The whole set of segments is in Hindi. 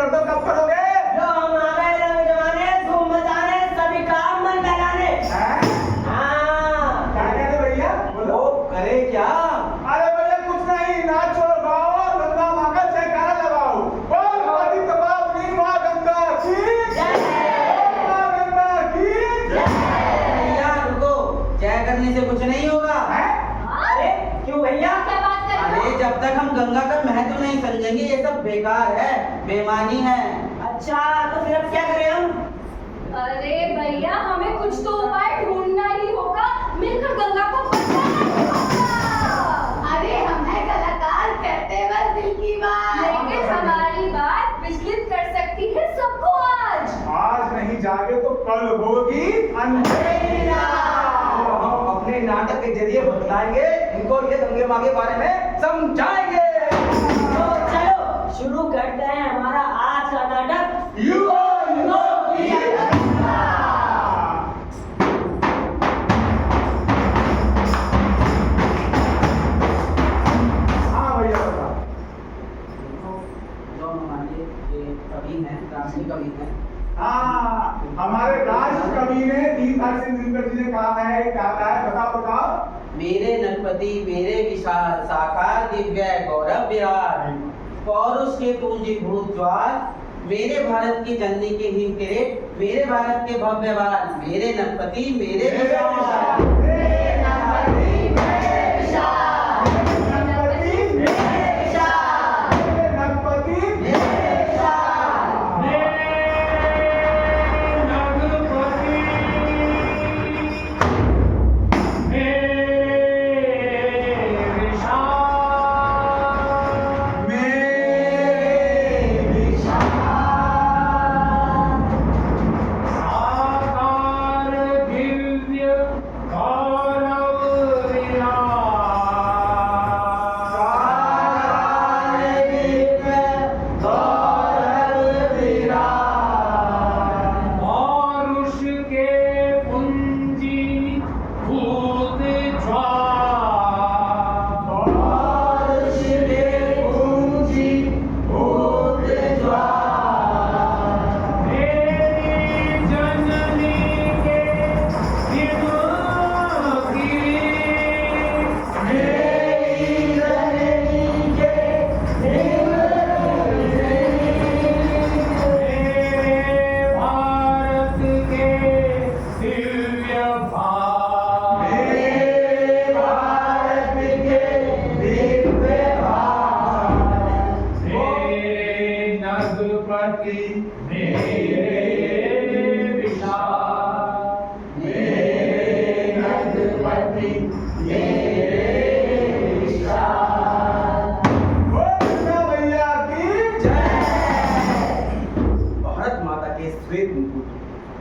कर दो, कब करोगे? जो हम आ गए रंग जमाने, धूम मचाने, सभी काम मन बहलाने। हाँ। क्या कह रहे भैया? बोलो। करे क्या? अरे भैया कुछ नहीं, नाचो गाओ, गंगा माँ का जयकारा लगाओ। बोल आदि तबावनी माँ गंगा की जय। माँ गंगा की जय। भैया रुको, जय करने से कुछ नहीं होगा। अरे क्यों भैया? क्या बात कर रहे अरे हो? जब तक हम गंगा का महत्व नहीं समझेंगे ये सब बेकार है, बेमानी है। अच्छा तो फिर अब क्या करें हम? अरे भैया हमें कुछ तो उपाय ढूंढना ही होगा, मिलकर गंगा को बचाना होगा। अरे हम हैं कलाकार, कहते बस दिल की बात। लेकिन हमारी बात विचलित कर सकती है सबको आज। आज नहीं जागे तो कल होगी अंधेरा। तो हम अपने नाटक के जरिए बतलाएंगे इनको, ये गंगे माँ के बारे में समझाएंगे। तो चलो शुरू करते हैं हमारा आज का नाटक। युगो युगो की गंगा। हाँ भैया बता। जो हमारे ये कवि हैं, राष्ट्रीय कवि हैं, हाँ हमारे राष्ट्र कवि ने दीनदयाल सिंह दिनकर जी ने कहा है, क्या कहा है? बताओ बताओ। मेरे नरपति मेरे विशाल साकार दिव्य गौरव विराट, पौरुष के पूंजीभूत ज्वाल, मेरे भारत की जननी के हिम किरीट, मेरे भारत के भव्यवान, मेरे नरपति मेरे विशाल।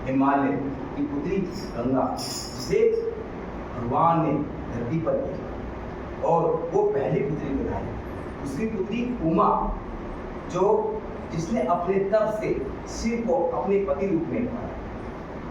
हिमालय की पुत्री गंगा, जिसे भगवान ने धरती पर भेजा और वो पहली पुत्री बताई। उसकी पुत्री उमा, जो जिसने अपने तप से शिव को अपने पति रूप में पाया।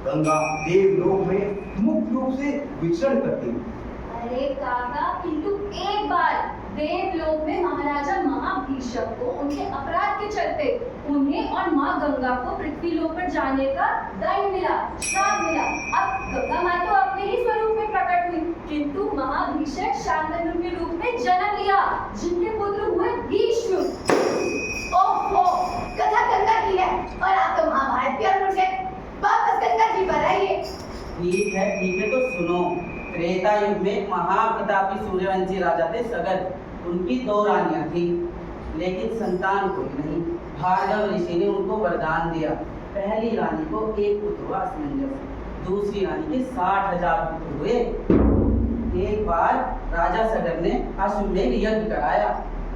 गंगा देवलोक में मुक्त रूप से विचरण करती है। अरे काका, किंतु एक बार देवलोक में महाराजा महाभीषक को उनके अपराध के चलते उन्हें और माँ गंगा को पृथ्वी लोक पर जाने का दंड मिला, श्राप मिला। अब गंगा माँ तो अपने ही स्वरूप में प्रकट हुई, किंतु महाभीषक शांतनु के रूप में जन्म लिया, जिनके पुत्र हुए भीष्म। ओहो, कथा गंगा की है और आप तो महाभारत की ओर मुड़ गए। वापस गंगा जी पर आइए। ठीक है तो सुनो। त्रेता युग में महाप्रतापी सूर्यवंशी राजा थे सगद। उनकी 2 रानियां थी, लेकिन संतान कोई नहीं। भार्गव ऋषि ने उनको वरदान दिया। पहली रानी को 1 पुत्र हुआ असमंजस, दूसरी रानी के 60,000 पुत्र हुए। एक बार राजा सगद ने अश्वमेध यज्ञ कराया,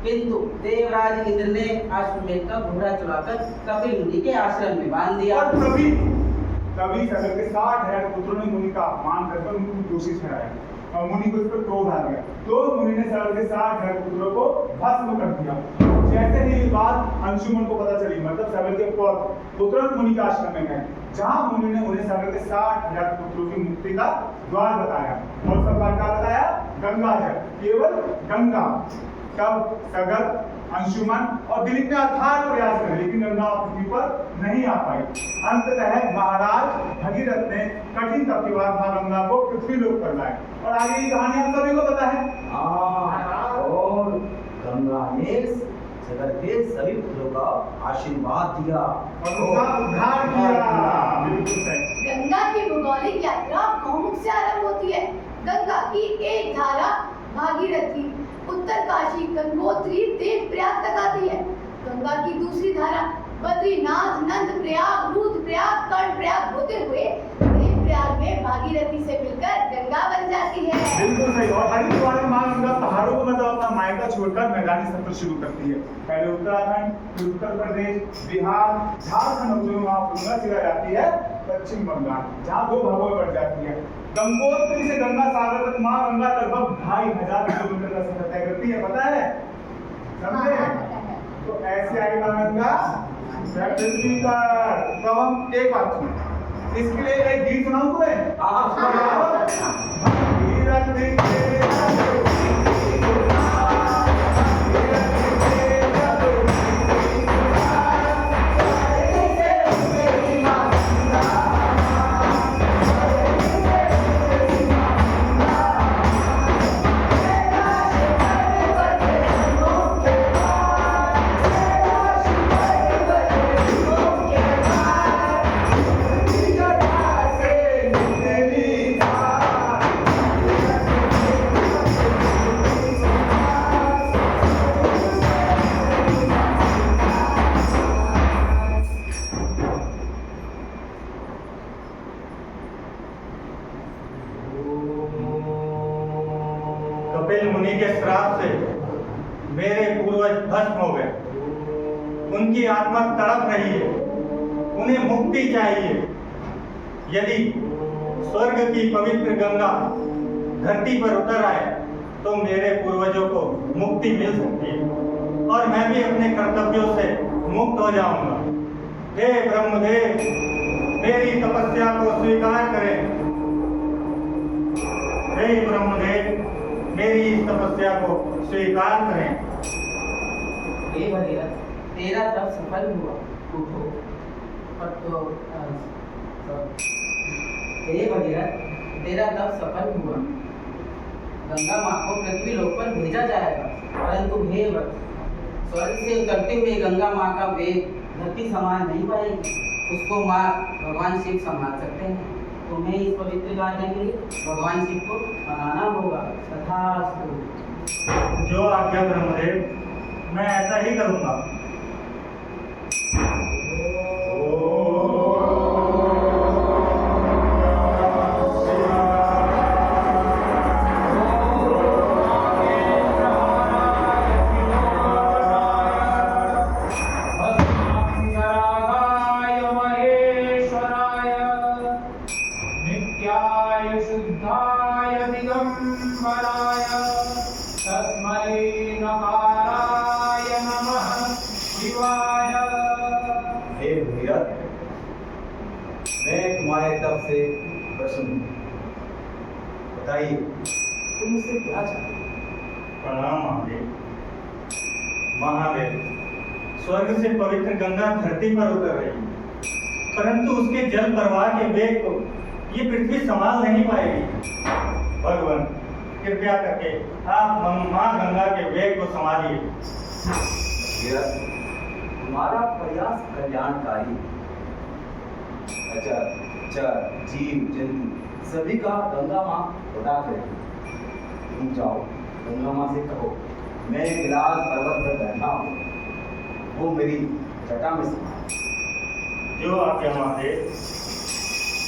किंतु देवराज इंद्र ने अश्वमेध का घोड़ा चुराकर कपिल मुनि के आश्रम में बांध दिया। और तभी सगद के 60,000 पुत्रों ने मुनि का अपमान करके उनको दोषी ठहराया और मुनि को इस पर क्रोध आ गया। तो मुनि ने सगद के 60,000 पुत्रों को भस्म कर दिया। जैसे ही ये बात अंशुमन को पता चली, मतलब सगद के पुत्र मुनि के आश्रम में गए, जहाँ मुनि ने उन्हें सगद के 60,000 पुत्रों की मुक्ति का द्वार बताया और सब क्या बताया? गंगा जल, केवल गंगा। तब सगर, अंशुमन और दिलीप ने अथाह प्रयास करे, लेकिन गंगा पृथ्वी पर नहीं आ पाई। अंततः महाराज भगीरथ ने कठिन तप के बाद मां गंगा को पृथ्वी लोक पर लाए। और आगे की कहानी हम सभी को पता है। और गंगा ने सगर के सभी पुत्रों का आशीर्वाद दिया और उनका उद्धार किया। बिल्कुल सही। गंगा की भौगोलिक यात्रा गौमुख से आरंभ होती है। गंगा की एक धारा भागीरथी उत्तरकाशी, गंगोत्री, देवप्रयाग तक आती है। गंगा की दूसरी धारा बद्रीनाथ, नंदप्रयाग, रुद्रप्रयाग, कर्णप्रयाग होते हुए देवप्रयाग में भागीरथी से मिलकर गंगा बन जाती है। बिल्कुल सही। और हरिद्वार में मां गंगा पहाड़ों को मतलब अपना मायका छोड़कर मैदानी सफर शुरू करती है। पहले उत्तराखंड, फिर उत्तर प्रदेश, बिहार, झारखंड होते हुए वहां गंगा चला जाती है पश्चिम बंगाल, जहाँ 2 भागों में बढ़ जाती है। गंगोत्री से गंगा सागर तक मां गंगा लगभग 2500 किलोमीटर का सफर तय करती है। पता है? समझे? तो ऐसे आई मां गंगा पृथ्वी पर। तो हम एक बात सुनो, इसके लिए एक गीत सुनाऊं तुम्हें? भगीरथ कपिल मुनि के श्राप से मेरे पूर्वज भस्म हो गए। उनकी आत्मा तड़प रही है, उन्हें मुक्ति चाहिए। यदि स्वर्ग की पवित्र गंगा धरती पर उतर आए तो मेरे पूर्वजों को मुक्ति मिल सकती है और मैं भी अपने कर्तव्यों से मुक्त हो जाऊंगा। हे ब्रह्मदेव, मेरी तपस्या को स्वीकार करें। हे ब्रह्मदेव, मेरी इस तपस्या को स्वीकार करें। हे भगीरथ, तेरा तप सफल हुआ। उठो। हे भगीरथ, तेरा तप सफल हुआ। गंगा माँ को पृथ्वी लोक पर भेजा जाएगा, परंतु हे वत्स, स्वर्ग से उतरते हुए गंगा माँ का वेग धरती संभाल नहीं पाएगी। उसको माँ भगवान शिव संभाल सकते हैं। तुम्हें इस पवित्र कार्य के लिए भगवान शिव को मनाना होगा। तथास्तु। जो आज्ञा ब्रह्मदेव, मैं ऐसा ही करूंगा। हे भगीरथ, मैं तुम्हारे तप से प्रसन्न हूँ। बताइए, तुम मुझसे क्या चाहते हो? प्रणाम महादेव। महादेव, स्वर्ग से पवित्र गंगा धरती पर उतर रही है, परंतु उसके जल प्रवाह के वेग को ये पृथ्वी संभाल नहीं पाएगी। भगवान, कृपया करके आप मां गंगा के वेग को संभालिए। भगीरथ, तुम्हारा प्रयास कल्याणकारी है। अजर, चर, जीव, जंतु सभी का गंगा माँ उद्धार करेगी। तुम जाओ, गंगा माँ से कहो, मैं गिलास पर्वत पर बैठा हूँ, वो मेरी जटा में समा। जो आज्ञा महादेव।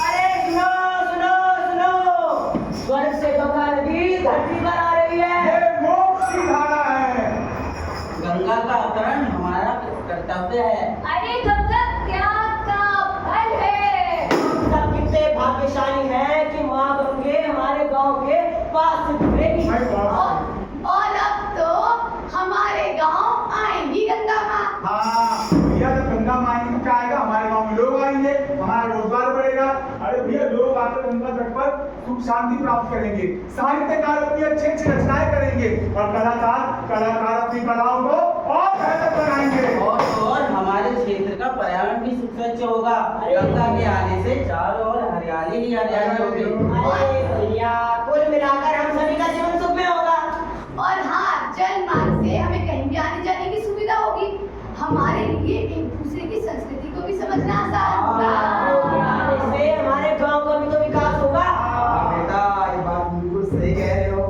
अरे सुनो सुनो सुनो, स्वर्ग से गंगा नदी धरती पर आ रही है। ये मोक्ष की धारा है। गंगा का अवतरण हमारा कर्तव्य है। अरे गंगा त्याग का फल है। हम सब कितने भाग्यशाली हैं कि माँ गंगे हमारे गांव के पास रहेगी। और अब तो हमारे गांव आएंगी गंगा माँ। हाँ भैया, तो गंगा माँ आएंगी, क्या आएगा? हमारे गांव में लोग आएंगे, हमारा रोजगार बढ़ेगा। अरे भैया, लोग आकर गंगा तट पर सुख शांति प्राप्त करेंगे, साहित्यकार अपनी अच्छी अच्छी रचनाएं करेंगे और कलाकार अपनी कलाओं को और बेहतर बनाएंगे। और हमारे क्षेत्र का पर्यावरण भी सुख स्वच्छ होगा। गंगा के आने से चारों ओर हरियाली ही हरियाली होगी। अरे भैया, कुल मिलाकर हम सभी का जीवन सुख में होगा। और हाँ, जल मार्ग से हमें कहीं भी आने जाने की सुविधा होगी। हमारे लिए एक दूसरे की संस्कृति को भी समझना आसान होगा। इससे हमारे गांव का भी तो विकास होगा। बेटा, ये बात बिल्कुल सही कह रहे हो।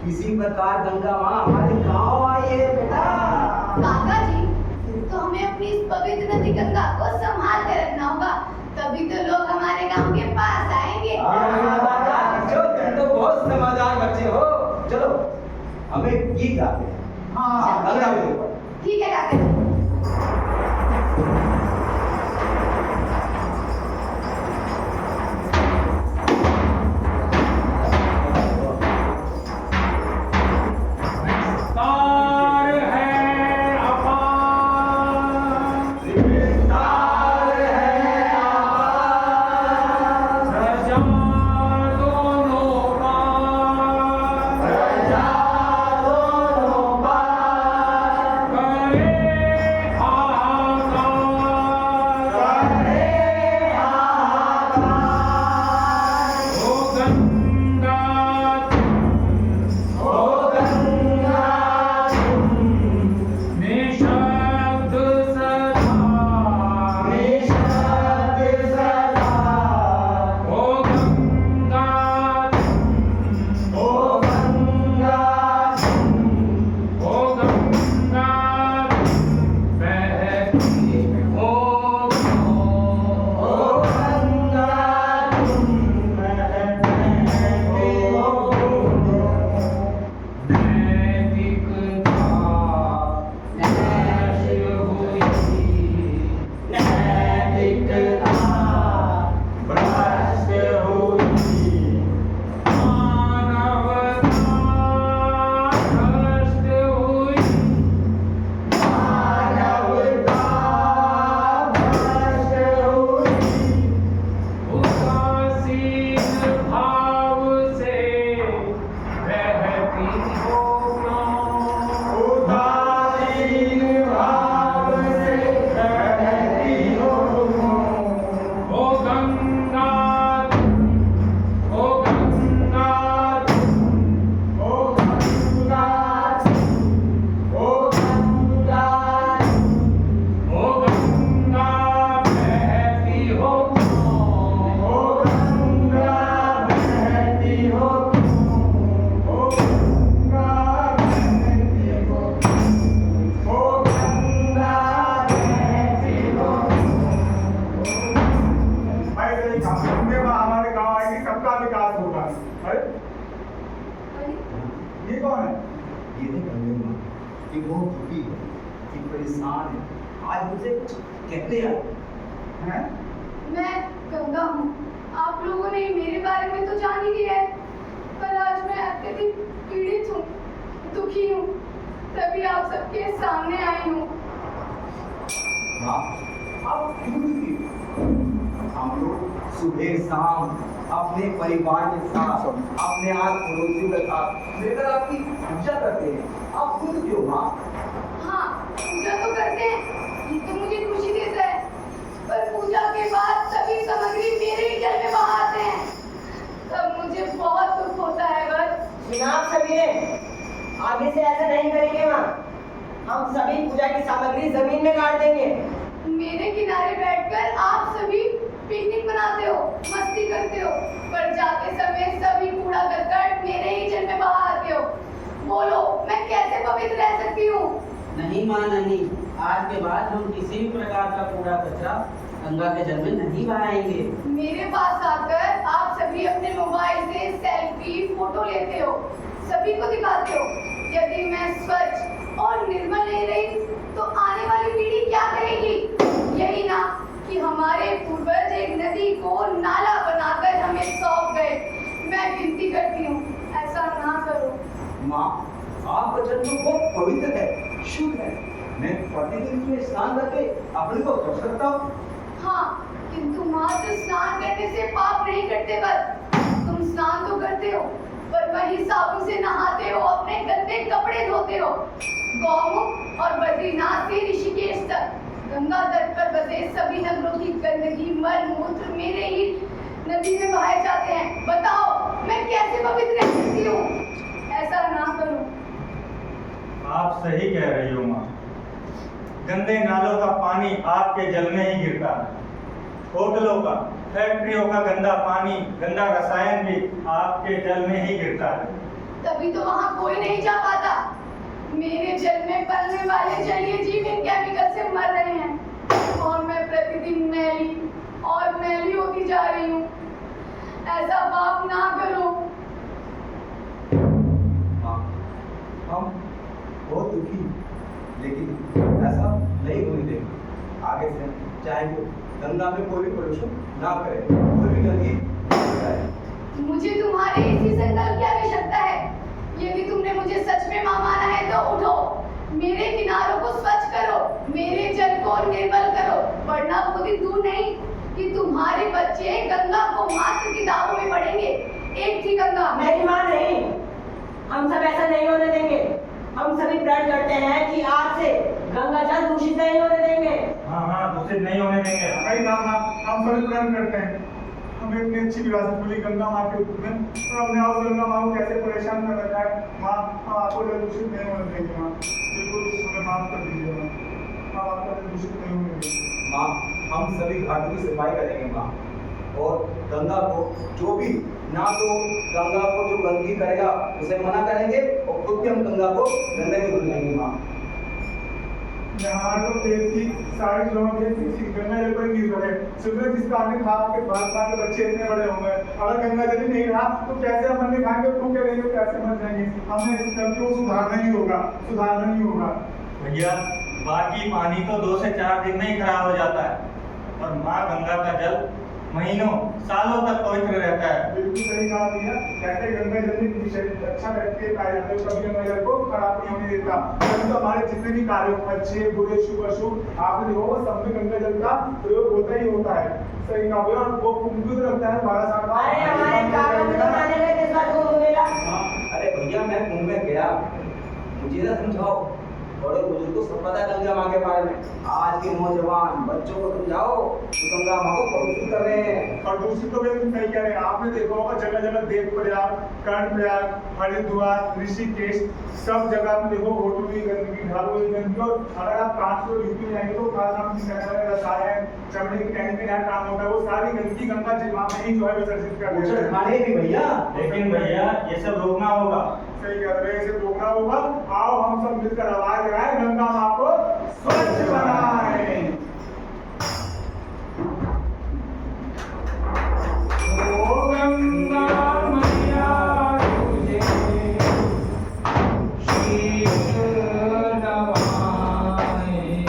इसी प्रकार गंगा माँ हमारे गांव आई है बेटा। काका जी, फिर तो हमें अपनी इस पवित्र नदी गंगा को संभाल कर रखना होगा, तभी तो लोग हमारे गांव के पास आएंगे। जो तुम तो बहुत समझदार बच्चे हो। चलो हमें गीत गाते हैं। हाँ, गंगा के ऊपर। ठीक है काका जी। ये कौन है? ये तो गंगे माँ कि वो दुखी है, कि परेशान है, आज मुझे कुछ कहते हैं? मैं गंगा हूँ। आप लोगों ने मेरे बारे में तो जान ही लिया है, पर आज मैं अत्यधिक पीड़ित हूँ, दुखी हूँ, तभी आप सबके सामने आई हूँ। माँ, आप क्यों दुखी? हम लोग सुबह शाम अपने परिवार के साथ, अपने आस पड़ोसियों के साथ मिलकर आपकी पूजा करते हैं। आप खुद क्यों माँ? हाँ, पूजा तो करते हैं, ये तो मुझे खुशी देता है, पर पूजा के बाद सभी सामग्री मेरे ही जल में बहाते हैं, तब मुझे बहुत दुख होता है। बस सुना आप सभी ने, आगे से ऐसा नहीं करेंगे माँ। हम सभी पूजा की सामग्री जमीन में गाड़ देंगे। मेरे किनारे बैठकर आप सभी पिकनिक मनाते हो, मस्ती करते हो, पर जाते समय सभी कूड़ा करकट मेरे ही जल में बहाते हो। बोलो, मैं कैसे पवित्र रह सकती हूँ? नहीं माँ नहीं, आज के बाद हम किसी भी प्रकार का कूड़ा कचरा गंगा के जल में नहीं बहाएंगे। मेरे पास आकर आप सभी अपने मोबाइल से सेल्फी फोटो लेते हो, सभी को दिखाते हो। यदि मैं स्वच्छ और निर्मल नहीं रही तो आने वाली पीढ़ी क्या करेगी? यही ना कि हमारे पूर्वज एक नदी को नाला बनाकर हमें सौंप गए। मैं विनती करती हूँ, ऐसा ना करो। माँ, आपका जल तो बहुत पवित्र है, शुद्ध है। मैं प्रतिदिन में स्नान करके अपने को स्वच्छ रखता हूँ। हाँ, किंतु मात्र स्नान करने से पाप नहीं कटते। बस तुम तुम स्नान तो करते हो, पर वही साबुन से नहाते हो, अपने गंदे कपड़े धोते हो। गौमुख और बद्रीनाथ से ऋषिकेश तक गंगा तट पर बसे सभी नगरों की गंदगी, मल मूत्र मेरे ही नदी में बहाए जाते हैं। बताओ मैं कैसे पवित्र रह सकती हूँ? ऐसा ना करो। आप सही कह रही हो माँ। गंदे नालों का पानी आपके जल में ही गिरता है। होटलों का, फैक्ट्रियों का गंदा पानी, गंदा रसायन भी आपके जल में ही गिरता है। तभी तो वहाँ कोई नहीं जा पाता। मेरे जल में पलने वाले जलीय जीव इन केमिकल से मर रहे हैं और मैं प्रतिदिन मैली और मैली होती जा रही हूँ। ऐसा पाप ना करो। हाँ, हम बहुत दुखी, लेकिन ऐसा नहीं होने देंगे। आगे से चाहे वो गंगा में कोई भी प्रदूषण ना करे, कोई भी गंदगी ना फैलाए। मुझे तुम्हारे इसी संकल्प की आवश्यकता है। यदि तुमने मुझे सच में मां माना है तो उठो, मेरे किनारों को स्वच्छ करो, मेरे जल को निर्मल करो, वरना वो दिन दूर नहीं कि तुम्हारे बच्चे गंगा को मात्र किताबों में पढ़ेंगे। एक थी गंगा। मेरी माँ नहीं, हम सब ऐसा नहीं होने देंगे। हम सभी प्रण करते हैं कि आज से गंगा जल दूषित नहीं होने देंगे। हाँ, दूषित नहीं होने देंगे। सही कहा माँ, हम सभी प्रण करते हैं। हमें इतनी अच्छी विरासत मिली गंगा माँ के रूप में, और हमने आज गंगा माँ को कैसे परेशान कर रखा है। माँ, हम आपको जल दूषित नहीं होने देंगे। माँ बिल्कुल हमें माफ कर दीजिए। माँ आपको जल दूषित नहीं होने देंगे। माँ, हम सभी घाटों की सफाई करेंगे माँ, और गंगा को जो भी ना तो गंगा को जो गंदगी करेगा उसे मना करेंगे, और खुद भी हम गंगा को गंदे में धुल लेंगे माँ। यहाँ तो देश की सारी चीजों गंगा जल पर निर्भर है। शुक्र जिसका हमने खा के भारत के बच्चे इतने बड़े होंगे, अगर गंगा जल ही नहीं रहा तो कैसे हम अन्य खाएंगे, भूखे रहेंगे, कैसे मर जाएंगे। हमने इस गलती को सुधारना ही होगा, सुधारना ही होगा। भैया, बाकी पानी तो 2 से 4 दिन में ही खराब हो जाता है, और माँ गंगा का जल महीनों सालों तक पवित्र रहता है। बिल्कुल सही कहा भैया। कहते गंगा जल में शरीर अच्छा करके पाया जाता है, कभी गंगा जल को खराब नहीं होने देता। तो हमारे जितने भी कार्य अच्छे बुरे शुभ अशुभ आपने देखो सब में गंगा जल का प्रयोग होता ही होता है। सही कहा भैया। और वो कुंभ रखता है 12 साल बाद। अरे हमारे कागज में तो माने गए इस बार को मेला। अरे भैया, मैं कुंभ में गया, मुझे ना समझाओ। बड़े बुजुर्ग को सब पता है गंगा माँ के बारे में। आज के नौजवान बच्चों को समझाओ कि गंगा माँ को पवित्र कर रहे हैं। और दूसरी तो बिल्कुल सही कह रहे हैं। आपने देखा होगा जगह जगह देवप्रयाग, कर्णप्रयाग, हरिद्वार, ऋषिकेश, सब जगह में देखो होटल की गंदगी, ढाबों की गंदगी। और अगर आप 500 यूपी में जाएंगे तो रसायन, चमड़े की टैंक में यहाँ काम होता है, वो सारी गंदगी गंगा जी माँ में ही जो है विसर्जित कर देते हैं। खाने भी भैया, लेकिन भैया ये सब रोकना होगा। सही कह रहे हैं, इसे रोकना होगा। आओ हम सब मिलकर आवाज लगाएं, गंगा माँ को स्वच्छ बनाएं। ओ गंगा मैया तुझे शीश नवाएं।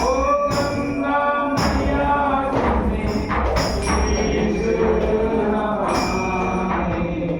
ओ गंगा मैया तुझे शीश नवाएं।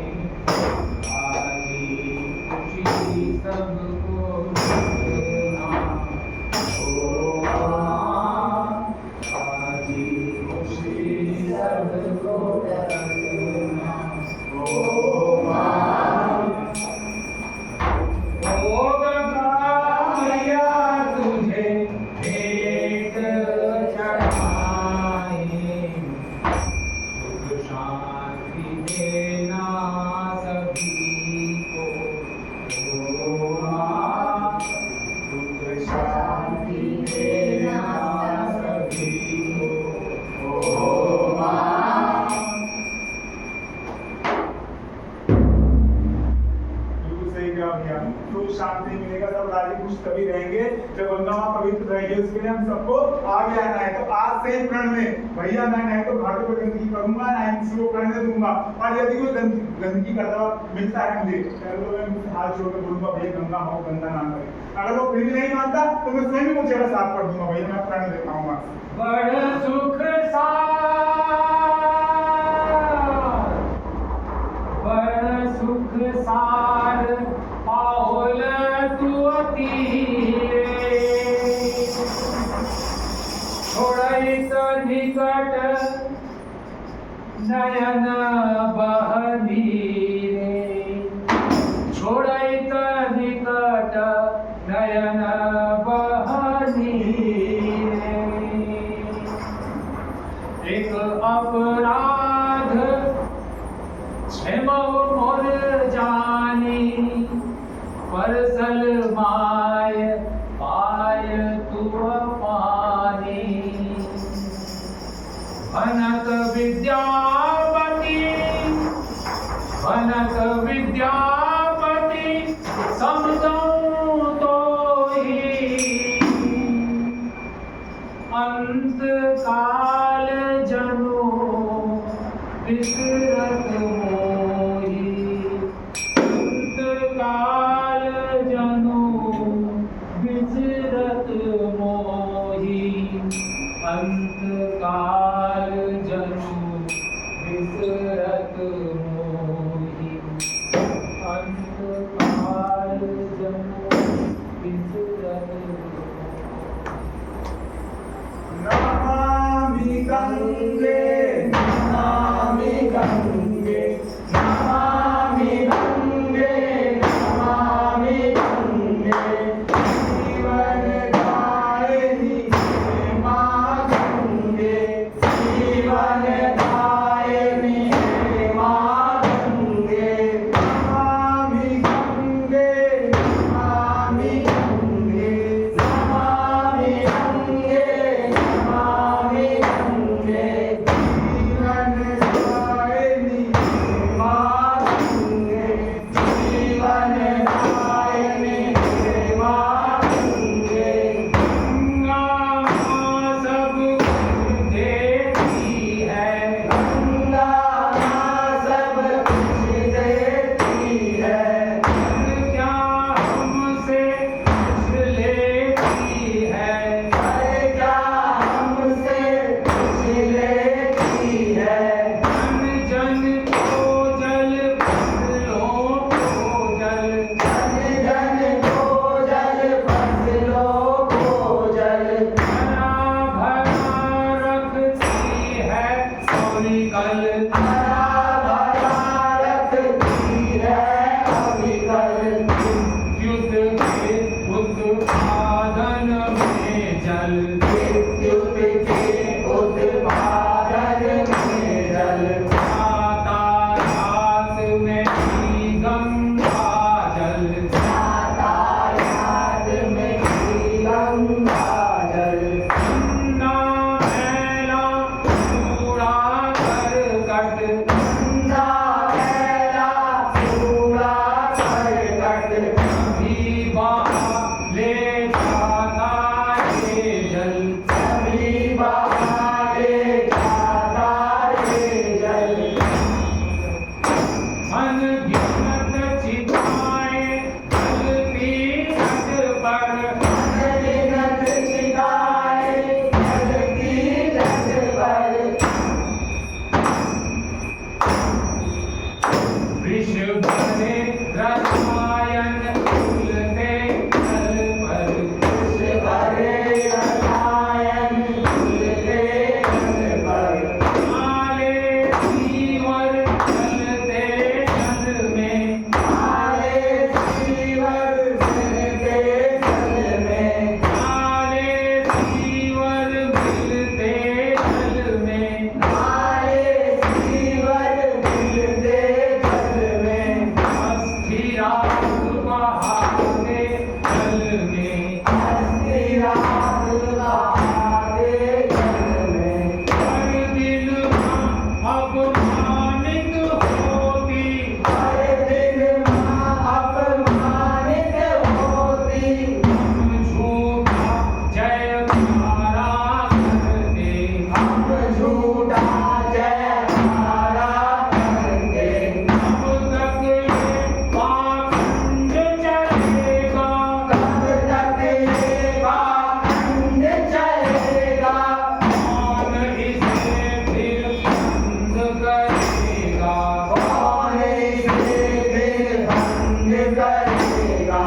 सबको शांति मिलेगा, सब राजी खुश तभी रहेंगे जब गंगा माँ पवित्र रहेगी। उसके लिए हम सबको आगे आना है। तो आज से ही प्रण में भैया मैं नहीं तो घाटों पर गंदगी करूंगा, ना ही किसी को करने दूंगा। और यदि कोई गंदगी करता हुआ मिलता है मुझे, तो मैं हाथ जोड़ कर बोलूंगा भैया गंगा माँ को गंदा ना करे। अगर वो फिर भी नहीं मानता तो मैं स्वयं ही मुझे साफ कर दूंगा। भैया मैं प्रण लेता हूँ। बड़ सुख सार पाहुल तुअती छोड़ई निकट नयन बहनीरे छोड़ैत निकट नयन बहनीरे एक अपराध क्षमो मोर जानी परसल माय पाय तू पानी भनक विद्यापति समझऊं तो ही अंत काल जनु विसरत मोही अंत काल जनु विसरत मोही अंत काल जनु विसरत मोही अंत काल जनु विसरत नमामि गंगे नमामि गंगे नमामि गंगे नमामि गंगे जीवन दायिनी हे मां गंगे जीवन दायिनी हे मां गंगे नमामि गंगे नमामि गंगे नमामि गंगे नमामि गंगे जीवन दायिनी हे मां गंगे जीवन दायिनी हे मां गंगे गंगा सब देती है गंगा सब कुछ देती है क्या हमसे कुछ लेती है क्या हमसे कुछ लेती है जन को जल फसलों को जल जन जन को जल फसलों को जल भरा भरा रखती है कल हरा भरा रखती है अविकल युद्ध के उत्पादन में जल विद्युत के उत्पादन में जल यातायात में भी गंगा जल यातायात में भी गंगा जल गंगा मैला कूड़ा करकट गंगा मैला कूड़ा करकट भी बहा ले जाता ये जल सभी बहारे जाता ये जल मन गिनत चिताएं जलती तट पर अनगिनत चिताएं जलती तट पर विष भरे रसायन उगलते जल पर विष भरे रसायन उगलते जल पर काले सीवर चलते जल में काले सीवर मिलते जल में काले सीवर मिलते जल में काले सीवर मिलते जल में अस्थिरात बहाते जल में अस्थिरात बहाते जल में हर दिन अपमानित होती हर दिन मां अपमानित होती झूठा जयकारा करते हम झूठा जयकारा करेंगे अब तक ये पाखंड चलेगा कब तक ये पाखंड चलेगा कौन इसे फिर बंद करेगा कौन इसे फिर बंद करेगा